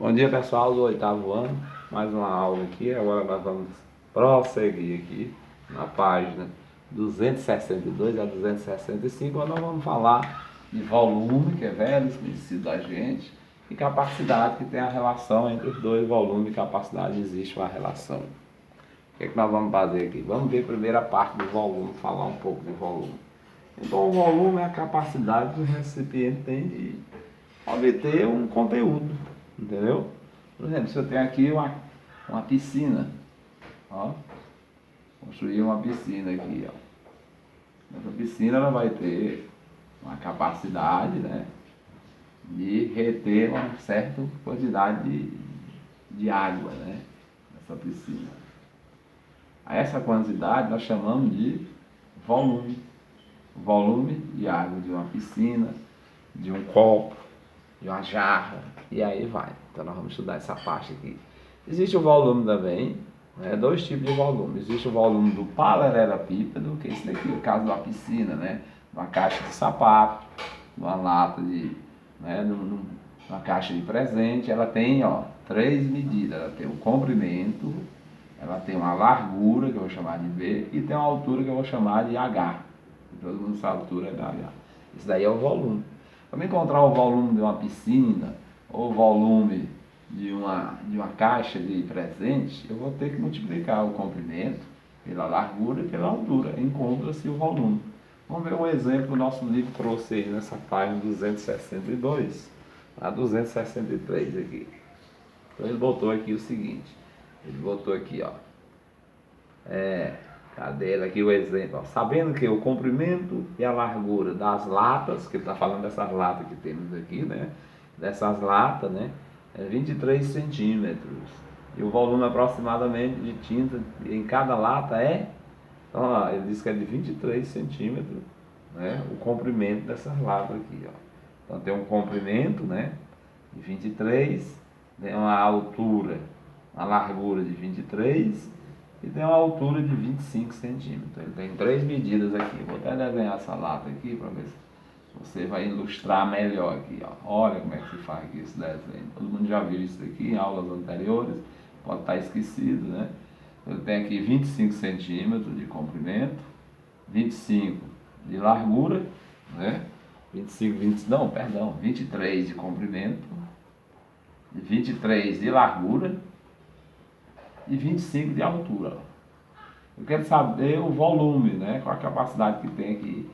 Bom dia, pessoal do oitavo ano, mais uma aula aqui. Agora nós vamos prosseguir aqui na página 262 a 265, onde nós vamos falar de volume, que é velho, conhecido da gente, e capacidade, que tem a relação entre os dois. Volume e capacidade, existe uma relação. O que é que nós vamos fazer aqui? Vamos ver primeiro a parte do volume, falar um pouco de volume. Então, o volume é a capacidade que o recipiente tem de obter um conteúdo, entendeu? Por exemplo, se eu tenho aqui uma piscina, ó, construir uma piscina aqui, ó. Essa piscina ela vai ter uma capacidade, né, de reter uma certa quantidade de água, né, nessa piscina. A essa quantidade nós chamamos de volume. Volume de água de uma piscina, de um copo, de uma jarra, e aí vai. Então nós vamos estudar essa parte aqui. Existe o volume também, né? Dois tipos de volume. Existe o volume do paralelepípedo, que é esse daqui, o caso de uma piscina, né? Uma caixa de sapato, uma lata de, né? Uma caixa de presente. Ela tem, ó, três medidas. Ela tem o comprimento, ela tem uma largura, que eu vou chamar de V, e tem uma altura que eu vou chamar de H. Todo mundo sabe a altura da H. Isso daí é o volume. Para encontrar o volume de uma piscina ou o volume de uma caixa de presente, eu vou ter que multiplicar o comprimento pela largura e pela altura. Encontra-se o volume. Vamos ver um exemplo que o nosso livro trouxe aí nessa página 262 a 263 aqui. Então ele botou aqui o seguinte. Ele botou aqui, ó. Cadê ele aqui o exemplo? Ó. Sabendo que o comprimento e a largura das latas, que ele está falando dessas latas que temos aqui, né? Dessas latas, né? É 23 centímetros. E o volume aproximadamente de tinta em cada lata é... Então, ó, ele diz que é de 23 centímetros, né? O comprimento dessas latas aqui, ó. Então tem um comprimento, né? De 23, tem uma altura, uma largura de 23 e tem uma altura de 25 centímetros. Ele tem três medidas aqui. Vou até desenhar essa lata aqui para ver se você vai ilustrar melhor aqui, ó. Olha como é que se faz aqui esse desenho. Todo mundo já viu isso aqui em aulas anteriores, pode estar esquecido, né? Ele tem aqui 25 centímetros de comprimento, 25 de largura, né? 23 de comprimento, 23 de largura e 25 de altura. Eu quero saber o volume, né? Qual a capacidade que tem aqui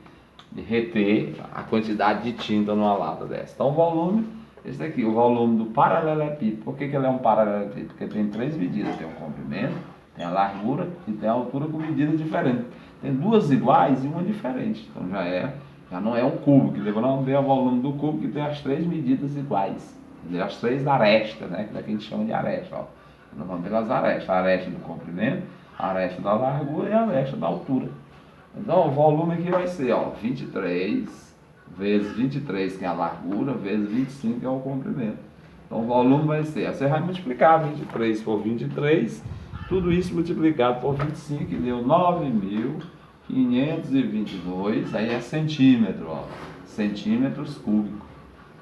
de reter a quantidade de tinta numa lata dessa. Então o volume, esse aqui, o volume do paralelepípedo. Por que ele é um paralelepípedo? Porque tem três medidas, tem o comprimento, tem a largura e tem a altura com medidas diferentes. Tem duas iguais e uma diferente. Então já não é um cubo, que depois nós vamos ver o volume do cubo que tem as três medidas iguais. As três arestas, né? Que daqui a gente chama de aresta, ó. Nós vamos ver as arestas, a aresta do comprimento, a aresta da largura e a aresta da altura. Então o volume aqui vai ser, ó, 23 vezes 23, que é a largura, vezes 25, que é o comprimento. Então o volume vai ser, você vai multiplicar 23 por 23, tudo isso multiplicado por 25, que deu 9.522, aí é centímetro, ó, centímetros cúbicos.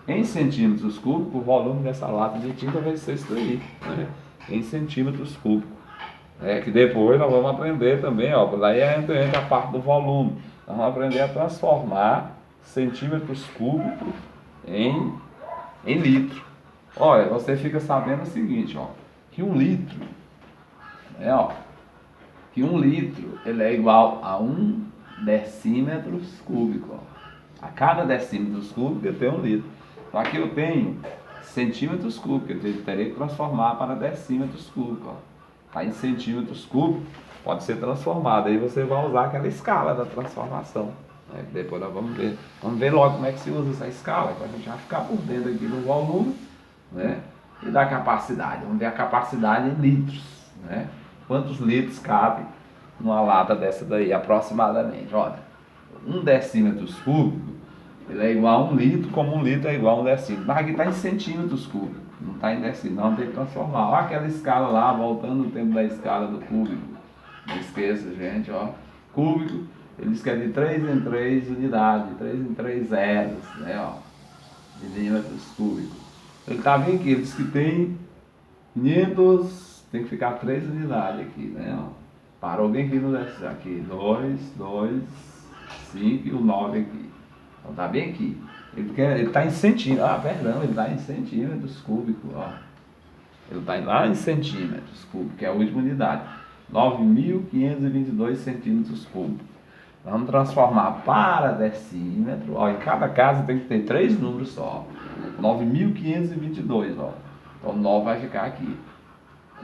Em centímetros cúbicos, o volume dessa lata de tinta vai ser isso daí, né? Em centímetros cúbicos. Que depois nós vamos aprender também, ó, daí entra a parte do volume. Nós vamos aprender a transformar centímetros cúbicos em litro. Olha, você fica sabendo o seguinte, ó, que um litro, que um litro ele é igual a 1 decímetro cúbico. Ó. A cada decímetro cúbico eu tenho um litro. Então aqui eu tenho centímetros cúbicos, eu teria que transformar para decímetros cúbicos. Ó. Está em centímetros cúbicos, pode ser transformado. Aí você vai usar aquela escala da transformação. Né? Depois nós vamos ver logo como é que se usa essa escala, para a gente já ficar por dentro aqui do volume, né? E da capacidade. Vamos ver a capacidade em litros. Né? Quantos litros cabe numa lata dessa daí, aproximadamente? Olha, 1 decímetro cúbico ele é igual a 1 litro, como 1 litro é igual a 1 decímetro. Mas aqui está em centímetros cúbicos, não está em decímetros, não tem que transformar. Olha aquela escala lá, voltando no tempo da escala do cúbico. Não esqueça, gente, ó. Cúbico, ele diz que é de 3 em 3 unidades, de 3 em 3 zeros, né, ó. Milímetros cúbicos. Ele está bem aqui, ele diz que tem 500, tem que ficar 3 unidades aqui, né? Ó. Parou bem aqui no décimo, aqui, 2, 5 e o 9 aqui. Então está bem aqui. Ele está em centímetros, perdão, ele está em centímetros cúbicos, ó. Ele está lá em centímetros cúbicos, que é a última unidade. 9.522 centímetros cúbicos. Vamos transformar para decímetro. Ó, em cada casa tem que ter 3 números só. 9.522, ó. Então 9 vai ficar aqui.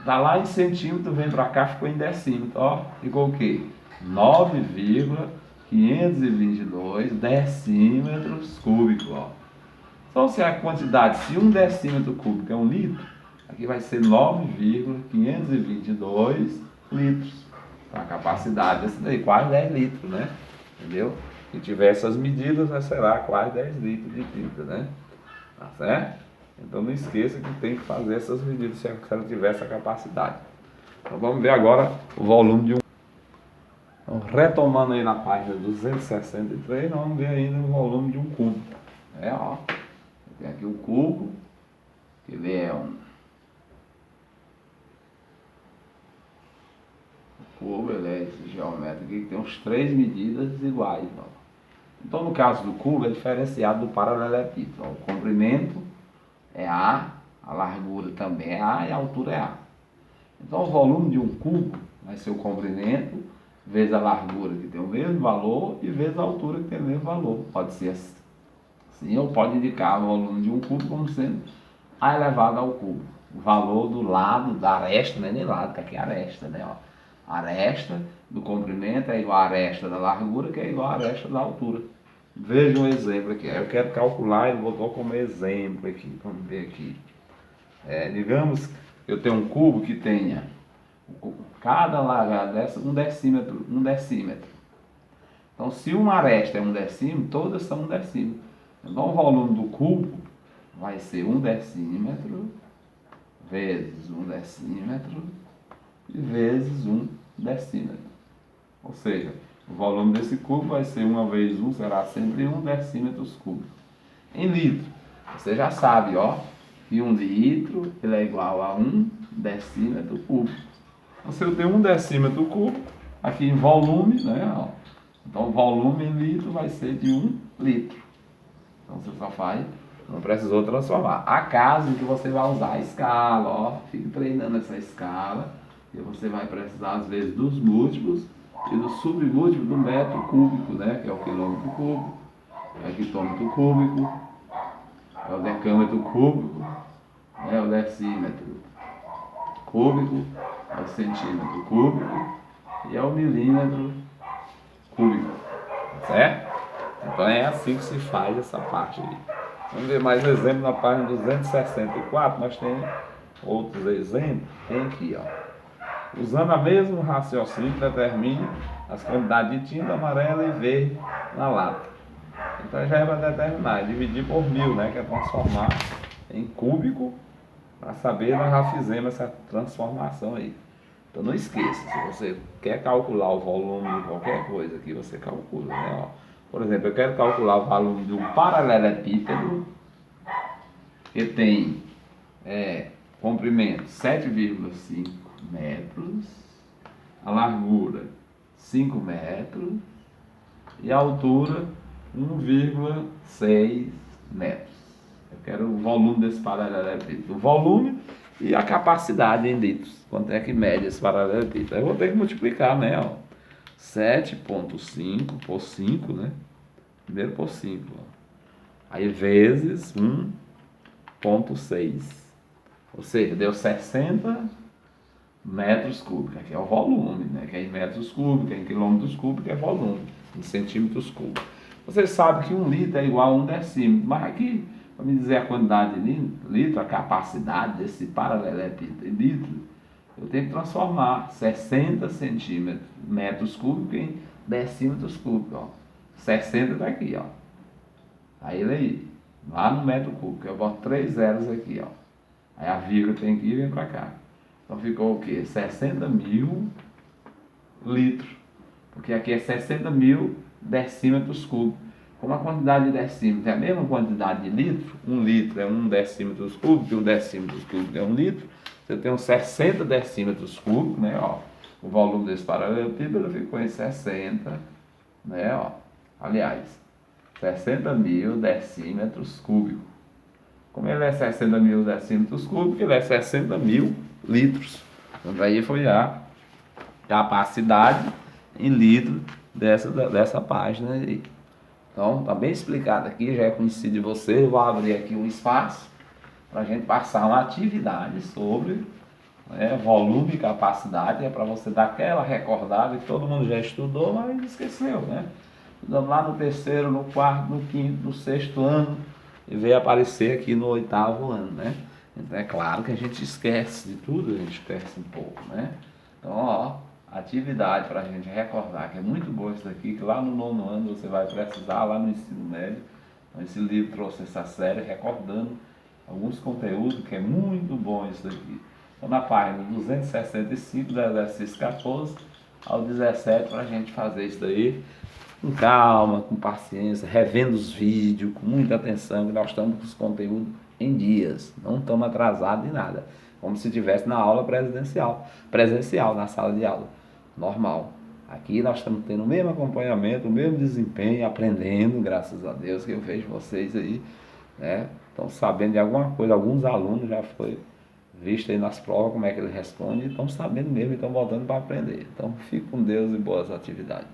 Tá lá em centímetro, vem para cá, ficou em decímetro, ó. Ficou o quê? 9,522 decímetros cúbicos, ó. Então se a quantidade, se 1 decímetro cúbico é 1 litro, aqui vai ser 9,522 litros. A capacidade desse daí, quase 10 litros, né? Entendeu? Se tiver essas medidas, vai ser lá quase 10 litros de tinta, né? Tá certo? Então não esqueça que tem que fazer essas medidas se ela tiver essa capacidade. Então vamos ver agora o volume de um. Então, retomando aí na página 263, nós vamos ver ainda o volume de um cubo. Ó. Tem aqui o cubo, que ele é um. O cubo, ele é esse geométrico aqui que tem uns 3 medidas iguais. Ó. Então no caso do cubo é diferenciado do paralelepípedo. O comprimento é A largura também é A e a altura é A. Então o volume de um cubo vai ser o comprimento vezes a largura, que tem o mesmo valor, e vezes a altura, que tem o mesmo valor. Pode ser assim, ou pode indicar o volume de um cubo como sendo A elevado ao cubo. O valor do lado da aresta, não é nem lado, que aqui é aresta, né? Ó. A aresta do comprimento é igual à aresta da largura, que é igual à aresta da altura. Veja um exemplo aqui. Eu quero calcular, ele botou como exemplo aqui. Vamos ver aqui. Digamos que eu tenho um cubo que tenha cada largada dessa 1 decímetro, 1 decímetro. Então, se uma aresta é 1 decímetro, todas são 1 decímetro. Então, o volume do cubo vai ser 1 decímetro vezes 1 decímetro e vezes 1 decímetro. Ou seja, o volume desse cubo vai ser 1 vezes 1, será sempre 1 decímetros cúbicos. Em litro, você já sabe, ó, que 1 litro ele é igual a 1 decímetro cúbico. Então, se eu tenho 1 decímetro cúbico, aqui em volume, né, ó, então o volume em litro vai ser de 1 litro. Então você só faz, não precisou transformar. Há casos em que você vai usar a escala, ó, fique treinando essa escala, e você vai precisar às vezes dos múltiplos e do submúltiplo do metro cúbico, né, que é o quilômetro cúbico, é o hectômetro cúbico, é o decâmetro cúbico, é o decímetro cúbico, é o centímetro cúbico e é o milímetro cúbico, certo? Então é assim que se faz essa parte aí. Vamos ver mais um exemplo na página 264, nós temos outros exemplos, tem aqui, ó. Usando o mesmo raciocínio, determine as quantidades de tinta amarela e verde na lata. Então já é para determinar, dividir por 1000, né, que é transformar em cúbico, para saber, nós já fizemos essa transformação aí. Então não esqueça, se você quer calcular o volume de qualquer coisa aqui, você calcula, né? Ó. Por exemplo, eu quero calcular o volume de um paralelepípedo que tem comprimento 7,5 metros, a largura 5 metros e a altura 1,6 metros. Eu quero o volume desse paralelepípedo, o volume e a capacidade em litros, quanto é que mede esse paralelepípedo. Aí eu vou ter que multiplicar, né, ó, 7,5 por 5, né, primeiro por 5, ó. Aí vezes 1,6, ou seja, deu 60 metros cúbicos, aqui é o volume, né, que é em metros cúbicos, em quilômetros cúbicos é volume, em centímetros cúbicos. Você sabe que 1 litro é igual a 1 decímetro, mas aqui, para me dizer a quantidade de litro, a capacidade desse paralelepípedo em litro, eu tenho que transformar 60 metros cúbicos em decímetros cúbicos, ó. 60 está aqui, ó. Aí ele aí, lá no metro cúbico, eu boto 3 zeros aqui, ó. Aí a vírgula tem que ir e vem para cá. Então ficou o quê? 60.000 litros. Porque aqui é 60.000 decímetros cúbicos. Como a quantidade de decímetros é a mesma quantidade de litro, 1 litro é 1 decímetros cúbico, e 1 decímetro cúbico é 1 litro, você tem uns 60 decímetros cúbicos, né, ó, o volume desse paralelepípedo ficou em 60, né, ó, aliás, 60 mil decímetros cúbicos. Como ele é 60 mil decímetros cúbicos, ele é 60 mil litros. Então daí foi a capacidade em litro dessa página aí. Então está bem explicado aqui, já é conhecido de você. Eu vou abrir aqui um espaço para a gente passar uma atividade sobre, né, volume e capacidade. É para você dar aquela recordada que todo mundo já estudou, mas esqueceu, né? Estudamos lá no terceiro, no quarto, no quinto, no sexto ano e veio aparecer aqui no oitavo ano, né? Então é claro que a gente esquece de tudo, a gente esquece um pouco, né? Então, ó, atividade para a gente recordar, que é muito bom isso daqui, que lá no nono ano você vai precisar, lá no ensino médio. Então, esse livro trouxe essa série recordando alguns conteúdos, que é muito bom isso daqui. Então, na página 265, do exercício 14 ao 17, para a gente fazer isso daí com calma, com paciência, revendo os vídeos, com muita atenção, que nós estamos com os conteúdos em dias, não estamos atrasados em nada, como se estivesse na aula presencial, na sala de aula, normal. Aqui nós estamos tendo o mesmo acompanhamento, o mesmo desempenho, aprendendo, graças a Deus, que eu vejo vocês aí, né? Estão sabendo de alguma coisa, alguns alunos já foi visto aí nas provas como é que eles respondem, e estão sabendo mesmo e estão voltando para aprender. Então, fique com Deus e boas atividades.